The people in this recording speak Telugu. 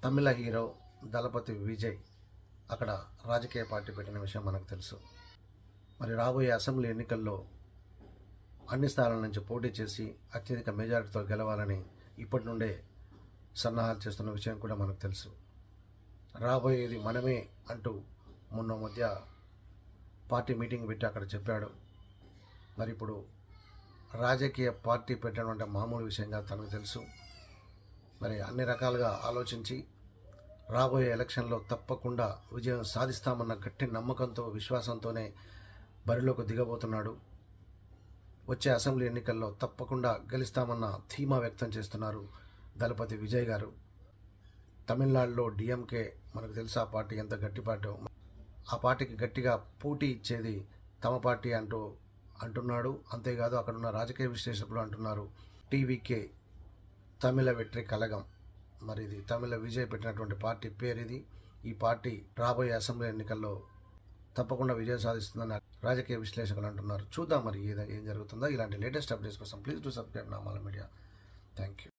తమిళ హీరో దళపతి విజయ్ అక్కడ రాజకీయ పార్టీ పెట్టిన విషయం మనకు తెలుసు. మరి రాబోయే అసెంబ్లీ ఎన్నికల్లో అన్ని స్థానాల నుంచి పోటీ చేసి అత్యధిక మెజారిటీతో గెలవాలని ఇప్పటి నుండే సన్నాహాలు చేస్తున్న విషయం కూడా మనకు తెలుసు. రాబోయేది మనమే అంటూ మొన్న మధ్య పార్టీ మీటింగ్ పెట్టి అక్కడ చెప్పాడు. మరి ఇప్పుడు రాజకీయ పార్టీ పెట్టడం అంటే మామూలు విషయంగా తనకు తెలుసు. మరి అన్ని రకాలుగా ఆలోచించి రాబోయే ఎలక్షన్లో తప్పకుండా విజయం సాధిస్తామన్న గట్టి నమ్మకంతో విశ్వాసంతోనే బరిలోకి దిగబోతున్నాడు. వచ్చే అసెంబ్లీ ఎన్నికల్లో తప్పకుండా గెలుస్తామన్న ధీమా వ్యక్తం చేస్తున్నారు దళపతి విజయ్ గారు. తమిళనాడులో డిఎంకే మనకు తెలుసు ఆ పార్టీ ఎంత గట్టి పార్టీ. ఆ పార్టీకి గట్టిగా పోటీ ఇచ్చేది తమ పార్టీ అంటున్నాడు. అంతేకాదు అక్కడున్న రాజకీయ విశ్లేషకులు అంటున్నారు టీవీకే తమిళ వెట్రి కలగం. మరి ఇది తమిళ విజయ్ పెట్టినటువంటి పార్టీ పేరు ఇది. ఈ పార్టీ రాబోయే అసెంబ్లీ ఎన్నికల్లో తప్పకుండా విజయం సాధిస్తుందని రాజకీయ విశ్లేషకులు అంటున్నారు. చూద్దాం మరి ఏం జరుగుతుందో. ఇలాంటి లేటెస్ట్ అప్డేట్స్ కోసం please do subscribe Namala media. Thank you.